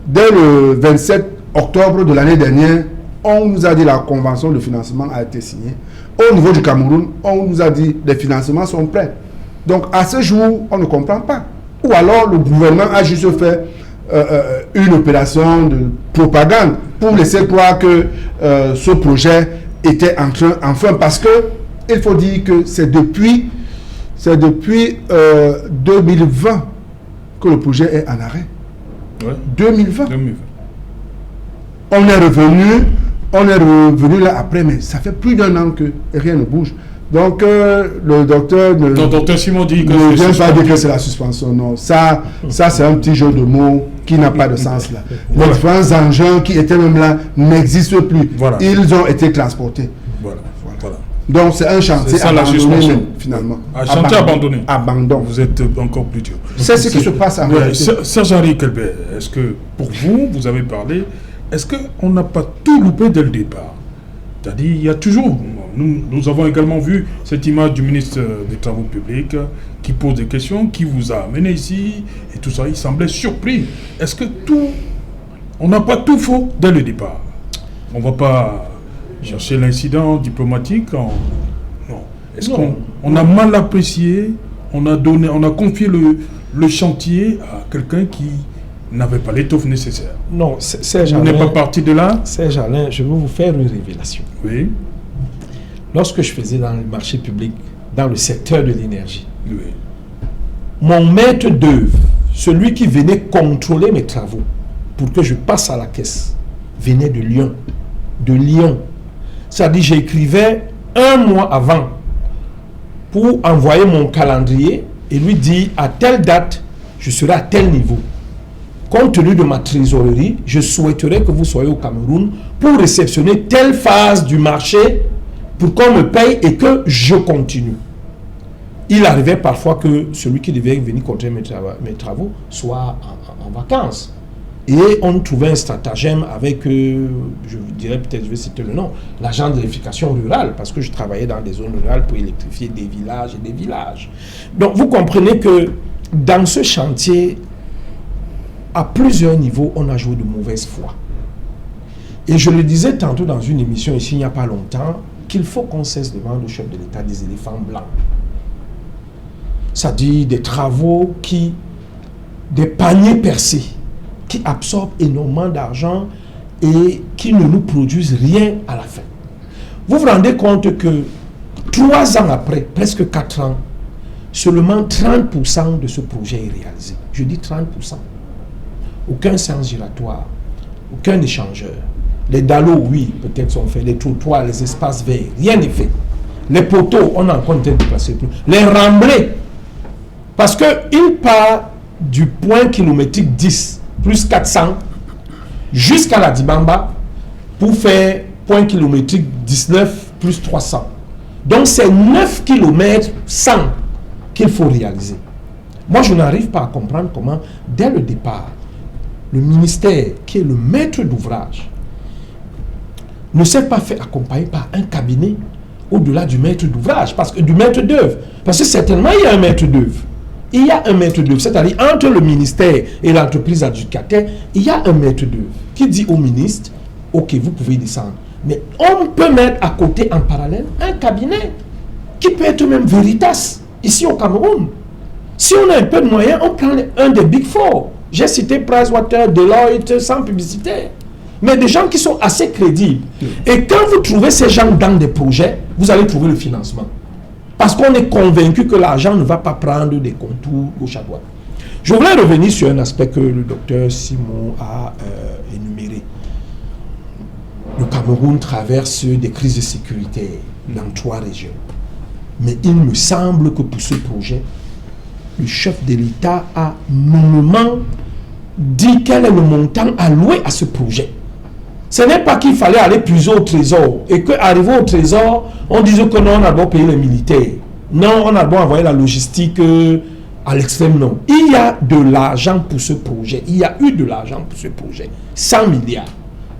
dès le 27 octobre de l'année dernière, on nous a dit que la convention de financement a été signée. Au niveau du Cameroun, on nous a dit que les financements sont prêts. Donc, à ce jour, on ne comprend pas. Ou alors, le gouvernement a juste fait une opération de propagande pour laisser croire que ce projet était enfin, parce que il faut dire que c'est depuis 2020 que le projet est en arrêt. Ouais. 2020. On est revenu là après, mais ça fait plus d'1 an que rien ne bouge. Donc, le docteur Simon dit que ne vient pas dire que c'est la suspension. Non, ça c'est un petit jeu de mots qui n'a pas de sens là. Les différents engins qui étaient même là n'existent plus. Voilà. Ils ont été transportés. Voilà. Donc, c'est un chantier abandonné, finalement. Un chantier abandonné. Abandon. Vous êtes encore plus dur. C'est ce qui se passe en réalité. Serge-Henri Kelbert, est-ce que, pour vous avez parlé, est-ce qu'on n'a pas tout loupé dès le départ? C'est-à-dire, il y a toujours... Nous avons également vu cette image du ministre des Travaux publics qui pose des questions, qui vous a amené ici, et tout ça. Il semblait surpris. Est-ce que tout on n'a pas tout faux dès le départ. On ne va pas chercher l'incident diplomatique. Non. Est-ce qu'on a mal apprécié, on a confié le chantier à quelqu'un qui n'avait pas l'étoffe nécessaire? Non, Serge Alain... On n'est pas parti de là? Serge Alain, je vais vous faire une révélation. Oui. Lorsque je faisais dans le marché public, dans le secteur de l'énergie, Oui. mon maître d'œuvre, celui qui venait contrôler mes travaux pour que je passe à la caisse, venait de Lyon. De Lyon. C'est-à-dire, j'écrivais un mois avant pour envoyer mon calendrier et lui dire à telle date, je serai à tel niveau. Compte tenu de ma trésorerie, je souhaiterais que vous soyez au Cameroun pour réceptionner telle phase du marché pour qu'on me paye et que je continue. Il arrivait parfois que celui qui devait venir contrôler mes travaux soit en vacances. Et on trouvait un stratagème avec, je vous dirais peut-être, je vais citer le nom, l'agent d'électrification rurale, parce que je travaillais dans des zones rurales pour électrifier des villages et des villages. Donc vous comprenez que dans ce chantier, à plusieurs niveaux, on a joué de mauvaise foi. Et je le disais tantôt dans une émission ici, il n'y a pas longtemps, qu'il faut qu'on cesse de vendre au chef de l'État des éléphants blancs. C'est-à-dire des travaux des paniers percés, qui absorbent énormément d'argent et qui ne nous produisent rien à la fin. Vous vous rendez compte que 3 ans après, presque 4 ans, seulement 30% de ce projet est réalisé. Je dis 30%. Aucun sens giratoire, aucun échangeur. Les dallos, oui, peut-être sont faits. Les trottoirs, les espaces verts, rien n'est fait. Les poteaux, on a encore en train de placer plus. Les remblais, parce qu'il part du point kilométrique 10 plus 400 jusqu'à la Dibamba pour faire point kilométrique 19 plus 300. Donc c'est 9 km 100 qu'il faut réaliser. Moi je n'arrive pas à comprendre comment dès le départ le ministère qui est le maître d'ouvrage ne s'est pas fait accompagner par un cabinet au-delà du maître d'ouvrage, parce que du maître d'œuvre, parce que certainement il y a un maître d'œuvre. Il y a un maître d'œuvre, c'est-à-dire entre le ministère et l'entreprise adjudicataire, il y a un maître d'œuvre qui dit au ministre, ok, vous pouvez descendre. Mais on peut mettre à côté en parallèle un cabinet qui peut être même Veritas, ici au Cameroun. Si on a un peu de moyens, on prend un des Big Four. J'ai cité Pricewaterhouse, Deloitte, sans publicité. Mais des gens qui sont assez crédibles. Et quand vous trouvez ces gens dans des projets, vous allez trouver le financement. Parce qu'on est convaincu que l'argent ne va pas prendre des contours gauche à droite. Je voulais revenir sur un aspect que le docteur Simon a énuméré. Le Cameroun traverse des crises sécuritaires dans 3 régions. Mais il me semble que pour ce projet, le chef de l'État a nommément dit quel est le montant alloué à ce projet. Ce n'est pas qu'il fallait aller puiser au trésor et qu'arrivé au trésor, on disait que non, on a beau payer les militaires. Non, on a beau envoyer la logistique à l'extrême, non. Il y a de l'argent pour ce projet. Il y a eu de l'argent pour ce projet. 100 milliards.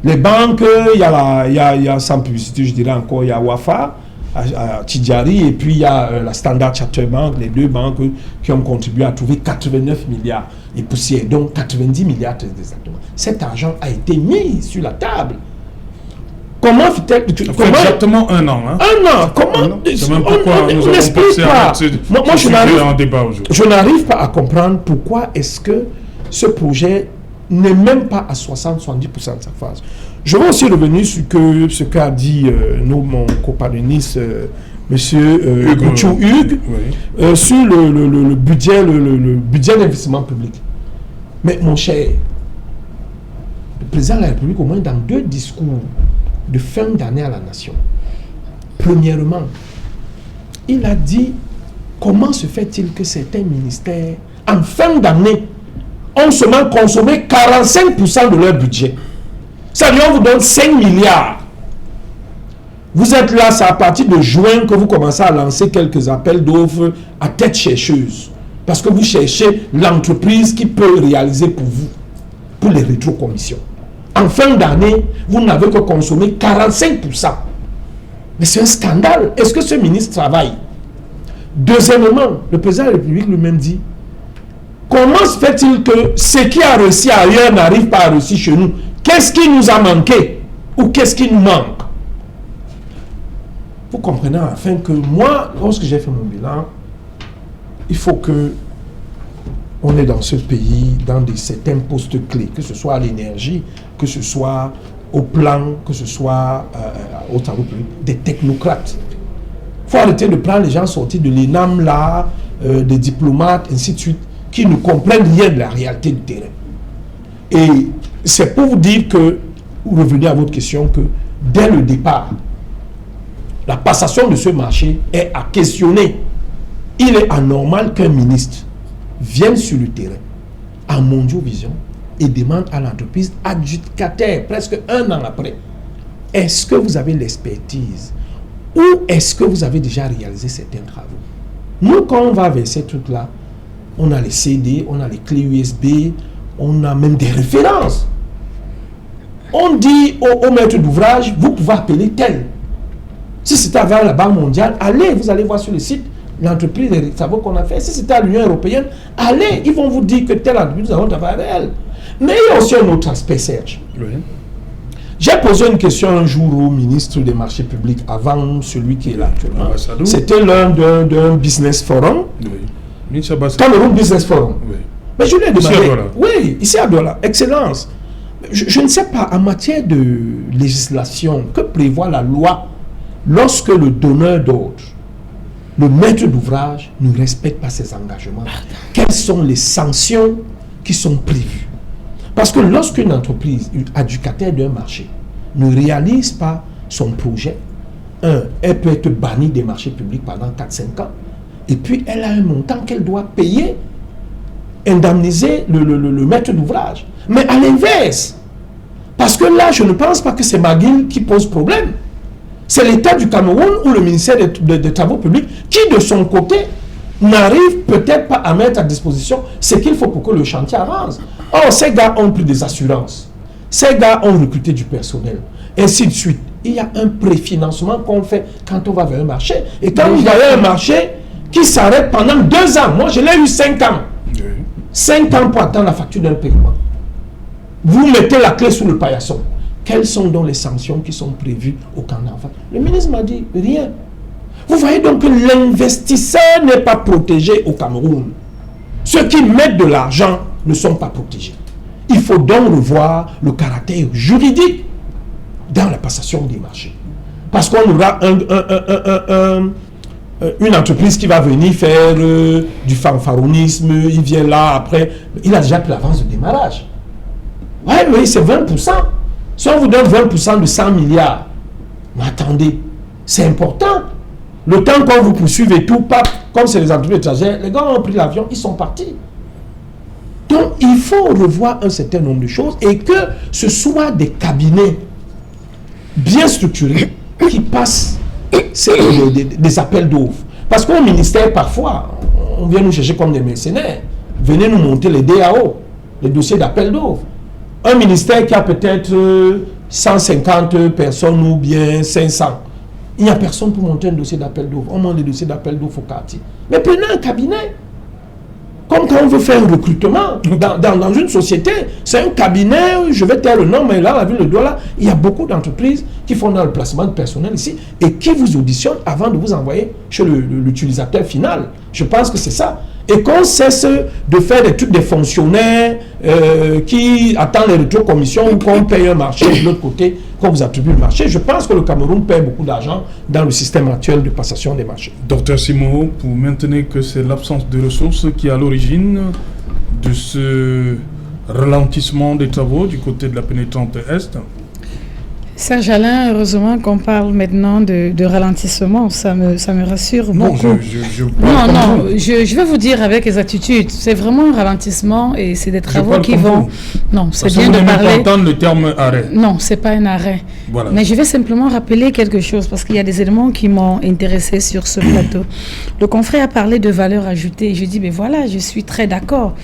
Les banques, il y a sans publicité, je dirais encore, il y a Wafa, à Tidjari, et puis il y a la Standard Chartered Bank, les 2 banques qui ont contribué à trouver 89 milliards et poussière, donc 90 milliards exactement. Cet argent a été mis sur la table. Comment fait-elle exactement 1 an. Hein? 1 an. Comment c'est même pourquoi on n'explique pas. Moi, je n'arrive pas à comprendre pourquoi est-ce que ce projet n'est même pas à 60-70% de sa phase. Je vais aussi revenir sur ce qu'a dit mon copanéliste, M. Hugues, oui. Sur le budget d'investissement public. Mais mon cher, le président de la République, au moins dans 2 discours de fin d'année à la nation, premièrement, il a dit comment se fait-il que certains ministères, en fin d'année, ont seulement consommé 45% de leur budget. C'est-à-dire on vous donne 5 milliards. Vous êtes là, c'est à partir de juin que vous commencez à lancer quelques appels d'offres à tête chercheuse. Parce que vous cherchez l'entreprise qui peut réaliser pour vous, pour les rétrocommissions. En fin d'année, vous n'avez que consommé 45%. Mais c'est un scandale. Est-ce que ce ministre travaille? Deuxièmement, le président de la République lui-même dit, comment se fait-il que ce qui a réussi ailleurs n'arrive pas à réussir chez nous? Qu'est-ce qui nous a manqué ou qu'est-ce qui nous manque? Vous comprenez enfin que moi, lorsque j'ai fait mon bilan, il faut que on est dans ce pays, dans certains postes clés, que ce soit à l'énergie, que ce soit au plan, que ce soit au travaux publics, des technocrates. Il faut arrêter de prendre les gens sortis de l'ENAM là, des diplomates, ainsi de suite, qui ne comprennent rien de la réalité du terrain. Et c'est pour vous dire que, vous revenez à votre question, que dès le départ, la passation de ce marché est à questionner. Il est anormal qu'un ministre vienne sur le terrain en Mondiovision et demande à l'entreprise adjudicataire, presque un an après, est-ce que vous avez l'expertise ou est-ce que vous avez déjà réalisé certains travaux? Nous, quand on va vers ces trucs-là, on a les CD, on a les clés USB, on a même des références. On dit au maître d'ouvrage, vous pouvez appeler tel. Si c'était vers la Banque mondiale, allez, vous allez voir sur le site l'entreprise des travaux qu'on a fait. Si c'était à l'Union européenne, allez, ils vont vous dire que telle entreprise, nous avons travaillé avec elle. Mais il y a aussi un autre aspect, Serge. Oui. J'ai posé une question un jour au ministre des marchés publics, avant celui qui est là actuellement. C'était l'un d'un business forum. Oui. Cameroun Business Forum. Oui. Mais je lui ai demandé. Ici à Douala. Oui, ici à Douala. Excellence. Je ne sais pas, en matière de législation, que prévoit la loi lorsque le donneur d'ordre, le maître d'ouvrage, ne respecte pas ses engagements? Quelles sont les sanctions qui sont prévues? Parce que lorsqu'une entreprise, adjudicataire d'un marché, ne réalise pas son projet, elle peut être bannie des marchés publics pendant 4-5 ans, et puis elle a un montant qu'elle doit payer, indemniser le maître d'ouvrage. Mais à l'inverse, parce que là, je ne pense pas que c'est McGill qui pose problème. C'est l'État du Cameroun ou le ministère des Travaux publics qui, de son côté, n'arrive peut-être pas à mettre à disposition ce qu'il faut pour que le chantier avance. Or, ces gars ont pris des assurances. Ces gars ont recruté du personnel. Ainsi de suite. Il y a un préfinancement qu'on fait quand on va vers un marché. Et quand vous voyez un marché qui s'arrête pendant 2 ans, moi je l'ai eu 5 ans. 5 ans pour attendre la facture d'un paiement. Vous mettez la clé sous le paillasson. Quelles sont donc les sanctions qui sont prévues au Canada? Le ministre m'a dit rien. Vous voyez donc que l'investisseur n'est pas protégé au Cameroun. Ceux qui mettent de l'argent ne sont pas protégés. Il faut donc revoir le caractère juridique dans la passation des marchés. Parce qu'on aura une entreprise qui va venir faire du fanfaronisme, il vient là après, il a déjà pris l'avance de démarrage. Oui, c'est 20%. Si on vous donne 20% de 100 milliards, mais attendez, c'est important. Le temps qu'on vous poursuive et tout, comme c'est les entreprises étrangères, les gars ont pris l'avion, ils sont partis. Donc, il faut revoir un certain nombre de choses et que ce soit des cabinets bien structurés qui passent des appels d'offres. Parce qu'au ministère, parfois, on vient nous chercher comme des mercenaires. Venez nous monter les DAO, les dossiers d'appel d'offres. Un ministère qui a peut-être 150 personnes ou bien 500. Il n'y a personne pour monter un dossier d'appel d'offres. On monte les dossiers d'appel d'offres au quartier. Mais prenez un cabinet. Comme quand on veut faire un recrutement dans une société, c'est un cabinet, je vais taire le nom, mais là, la ville de Douala, il y a beaucoup d'entreprises qui font dans le placement de personnel ici et qui vous auditionnent avant de vous envoyer chez l'utilisateur final. Je pense que c'est ça. Et qu'on cesse de faire des trucs des fonctionnaires qui attendent les rétrocommissions ou qu'on paye un marché de l'autre côté, qu'on vous attribue le marché. Je pense que le Cameroun paie beaucoup d'argent dans le système actuel de passation des marchés. Docteur Simo, vous maintenez que c'est l'absence de ressources qui est à l'origine de ce ralentissement des travaux du côté de la pénétrante Est? Serge Alain, heureusement qu'on parle maintenant de ralentissement, ça me rassure beaucoup. Je vais vous dire avec exactitude, c'est vraiment un ralentissement et c'est des travaux qui vont... Non, c'est bien de parler... Pas entendre le terme arrêt. Non, c'est pas un arrêt. Voilà. Mais je vais simplement rappeler quelque chose parce qu'il y a des éléments qui m'ont intéressé sur ce plateau. Le confrère a parlé de valeur ajoutée et je dis, mais voilà, je suis très d'accord.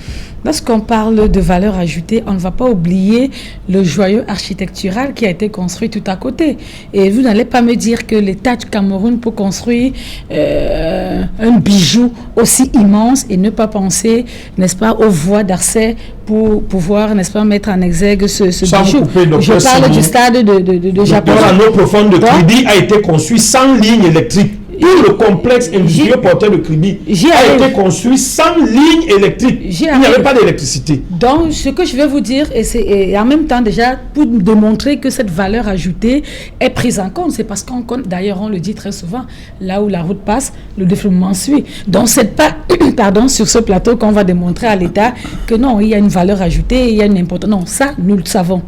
lorsqu'on parle de valeur ajoutée, on ne va pas oublier le joyau architectural qui a été construit tout à côté. Et vous n'allez pas me dire que l'État du Cameroun peut construire un bijou aussi immense et ne pas penser, n'est-ce pas, aux voies d'accès pour pouvoir, n'est-ce pas, mettre en exergue ce bijou. Je parle du stade de Japon. L'eau profonde de Kribi a été construit sans ligne électrique. Tout le complexe industriel porteur de Kribi a été construit sans ligne électrique. Il n'y avait pas d'électricité. Donc, ce que je vais vous dire, et en même temps déjà, pour démontrer que cette valeur ajoutée est prise en compte, c'est parce d'ailleurs, on le dit très souvent, là où la route passe, le développement suit. Donc, c'est pas, sur ce plateau qu'on va démontrer à l'État que non, il y a une valeur ajoutée, il y a une importance. Non, ça, nous le savons.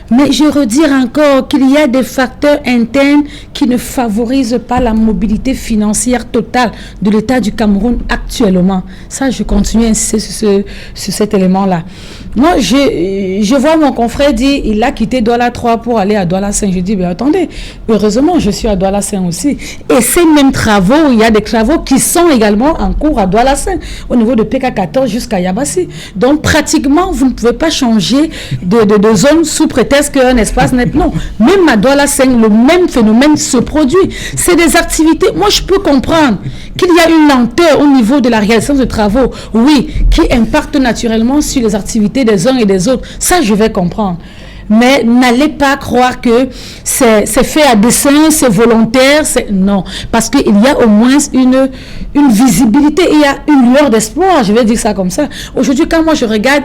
Mais je redire encore qu'il y a des facteurs internes qui ne favorisent pas la mobilité financière totale de l'État du Cameroun actuellement. Ça, je continue à insister sur cet élément-là. Moi, je vois mon confrère dire il a quitté Douala 3 pour aller à Douala 5. Je dis, mais attendez, heureusement, je suis à Douala 5 aussi. Et ces mêmes travaux, il y a des travaux qui sont également en cours à Douala 5, au niveau de PK14 jusqu'à Yabassi. Donc, pratiquement, vous ne pouvez pas changer de zone sous prétexte qu'un espace net. Non, même à Douala 5, le même phénomène se produit. C'est des activités. Moi, je peux comprendre qu'il y a une lenteur au niveau de la réalisation de travaux, oui, qui impacte naturellement sur les activités des uns et des autres. Ça, je vais comprendre. Mais n'allez pas croire que c'est fait à dessein, c'est volontaire, non. Parce qu'il y a au moins une visibilité, il y a une lueur d'espoir, je vais dire ça comme ça. Aujourd'hui, quand moi je regarde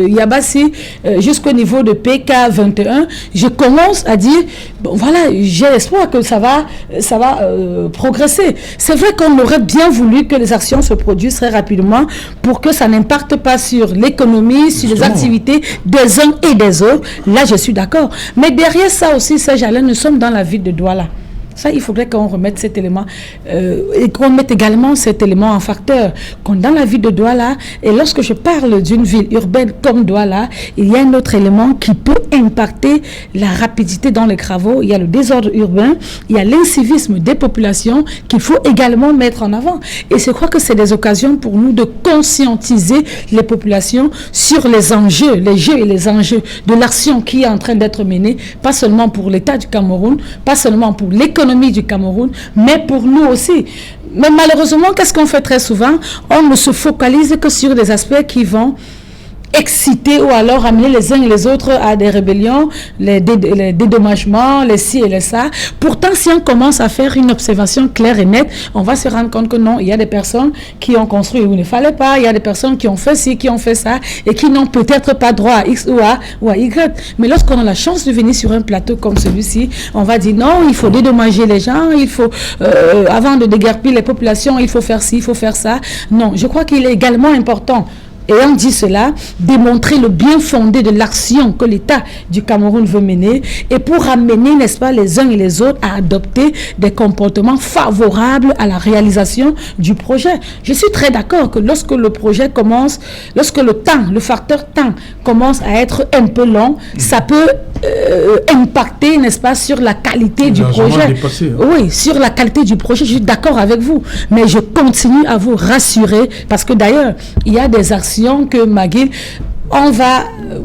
Yabassi jusqu'au niveau de PK21, je commence à dire, bon voilà, j'ai espoir que ça va progresser. C'est vrai qu'on aurait bien voulu que les actions se produisent très rapidement pour que ça n'impacte pas sur l'économie, sur les activités des uns et des autres. Là, je suis d'accord. Mais derrière ça aussi, Serge-Alain, nous sommes dans la ville de Douala. Ça, il faudrait qu'on remette cet élément et qu'on mette également cet élément en facteur. Dans la ville de Douala, et lorsque je parle d'une ville urbaine comme Douala, il y a un autre élément qui peut impacter la rapidité dans les travaux. Il y a le désordre urbain, il y a l'incivisme des populations qu'il faut également mettre en avant. Et je crois que c'est des occasions pour nous de conscientiser les populations sur les enjeux, les jeux et les enjeux de l'action qui est en train d'être menée, pas seulement pour l'État du Cameroun, pas seulement pour l'économie du Cameroun, mais pour nous aussi. Mais malheureusement, qu'est-ce qu'on fait très souvent? On ne se focalise que sur des aspects qui vont exciter ou alors amener les uns et les autres à des rébellions, les dédommagements, les ci et les ça. Pourtant, si on commence à faire une observation claire et nette, on va se rendre compte que non, il y a des personnes qui ont construit où il ne fallait pas, il y a des personnes qui ont fait ci, qui ont fait ça et qui n'ont peut-être pas droit à X ou à Y. Mais lorsqu'on a la chance de venir sur un plateau comme celui-ci, on va dire non, il faut dédommager les gens, il faut, avant de déguerpir les populations, il faut faire ci, il faut faire ça. Non, je crois qu'il est également important. Et on dit cela, démontrer le bien fondé de l'action que l'État du Cameroun veut mener et pour amener, n'est-ce pas, les uns et les autres à adopter des comportements favorables à la réalisation du projet. Je suis très d'accord que lorsque le projet commence, lorsque le facteur temps commence à être un peu long, ça peut impacter, n'est-ce pas, sur la qualité du projet. Dépassé, hein. Oui, sur la qualité du projet, je suis d'accord avec vous. Mais je continue à vous rassurer parce que d'ailleurs, il y a des actions que Maguil,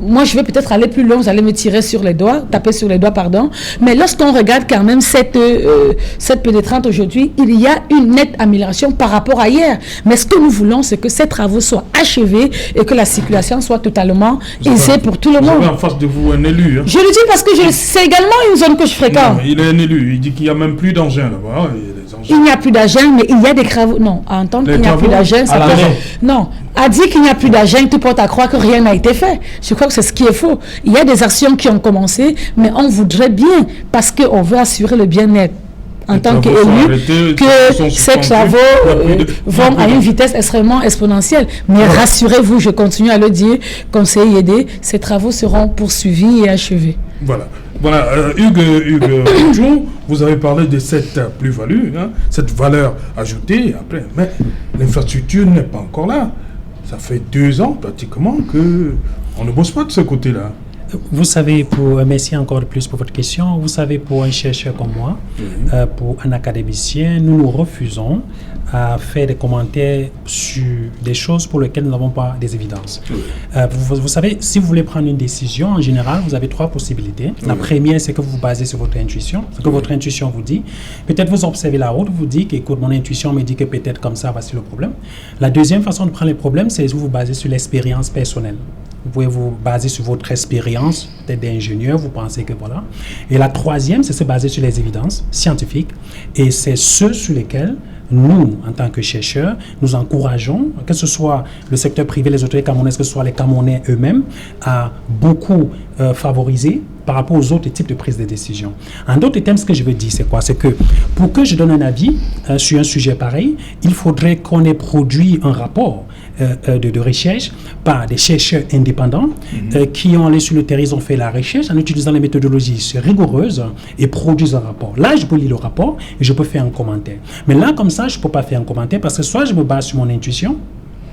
moi je vais peut-être aller plus loin, vous allez me tirer sur les doigts, taper sur les doigts, pardon, mais lorsqu'on regarde quand même cette pénétrante aujourd'hui, il y a une nette amélioration par rapport à hier. Mais ce que nous voulons, c'est que ces travaux soient achevés et que la circulation soit totalement aisée pour tout le monde. Vous avez en face de vous un élu. Hein. Je le dis parce que c'est également une zone que je fréquente. Non, il est un élu, il dit qu'il n'y a même plus d'engins là-bas. Il n'y a plus d'agents, mais il y a des travaux. Non, à entendre qu'il n'y a plus d'agents, ça peut... Non, à dire qu'il n'y a plus d'agents, tu portes à croire que rien n'a été fait. Je crois que c'est ce qui est faux. Il y a des actions qui ont commencé, mais on voudrait bien, parce qu'on veut assurer le bien-être en tant qu'élu, que ces travaux vont à une vitesse extrêmement exponentielle. Mais rassurez-vous, je continue à le dire, conseiller aidé, ces travaux seront poursuivis et achevés. Voilà. Voilà, Hugues Djou, vous avez parlé de cette plus-value, hein, cette valeur ajoutée. Après, mais l'infrastructure n'est pas encore là. Ça fait 2 ans pratiquement qu'on ne bosse pas de ce côté-là. Vous savez, merci encore plus pour votre question. Vous savez, pour un chercheur comme moi, pour un académicien, nous refusons à faire des commentaires sur des choses pour lesquelles nous n'avons pas des évidences. Vous savez, si vous voulez prendre une décision, en général, vous avez 3 possibilités. La première, c'est que vous vous basez sur votre intuition, ce que votre intuition vous dit. Peut-être vous observez la route, vous dites qu'écoute, mon intuition me dit que peut-être comme ça, voici le problème. La deuxième façon de prendre les problèmes, c'est vous vous basez sur l'expérience personnelle. Vous pouvez vous baser sur votre expérience peut-être d'ingénieur, vous pensez que voilà. Et la troisième, c'est se baser sur les évidences scientifiques. Et c'est ceux sur lesquels nous, en tant que chercheurs, nous encourageons, que ce soit le secteur privé, les autorités camerounaises, que ce soit les Camerounais eux-mêmes, à beaucoup favoriser par rapport aux autres types de prise de décision. En d'autres termes, ce que je veux dire, c'est quoi? C'est que pour que je donne un avis sur un sujet pareil, il faudrait qu'on ait produit un rapport de recherche par des chercheurs indépendants qui ont allé sur le terrain, ils ont fait la recherche en utilisant les méthodologies rigoureuses et produisent un rapport. Là, je peux lire le rapport et je peux faire un commentaire. Mais là, comme ça, je ne peux pas faire un commentaire parce que soit je me base sur mon intuition,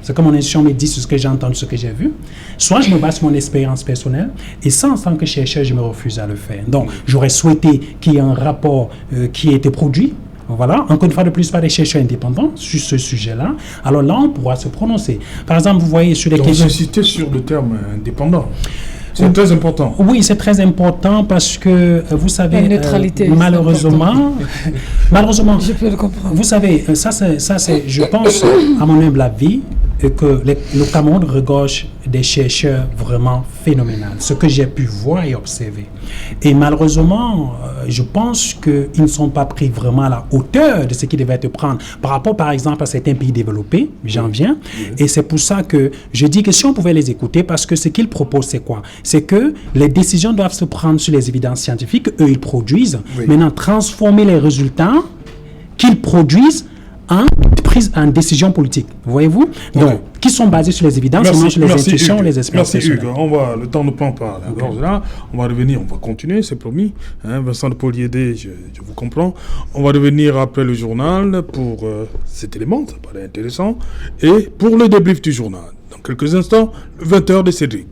c'est comme mon intuition me dit sur ce que j'ai entendu, ce que j'ai vu, soit je me base sur mon expérience personnelle, et ça, en tant que chercheur, je me refuse à le faire. Donc, j'aurais souhaité qu'il y ait un rapport qui ait été produit, voilà, encore une fois de plus par des chercheurs indépendants sur ce sujet-là. Alors là, on pourra se prononcer. Par exemple, vous voyez sur les questions... Vous insistez sur le terme indépendant. C'est très important. Oui, c'est très important parce que, vous savez, la neutralité, malheureusement, je peux le comprendre. Vous savez, ça c'est, je pense, à mon humble avis, que le Cameroun regorge des chercheurs vraiment phénoménaux, ce que j'ai pu voir et observer. Et malheureusement, je pense qu'ils ne sont pas pris vraiment à la hauteur de ce qui devait être pris par rapport, par exemple, à certains pays développés, j'en viens. Et c'est pour ça que je dis que si on pouvait les écouter, parce que ce qu'ils proposent, c'est quoi? C'est que les décisions doivent se prendre sur les évidences scientifiques, eux, ils produisent. Maintenant, transformer les résultats qu'ils produisent en décision politique. Voyez-vous? Donc, qui sont basés sur les évidences, non sur les intuitions, les expériences. Merci Hugues. Le temps ne prend pas la gorge là. On va revenir, on va continuer, c'est promis. Vincent de Poliédé, je vous comprends. On va revenir après le journal pour cet élément, ça paraît intéressant. Et pour le débrief du journal. Dans quelques instants, le 20h de Cédric.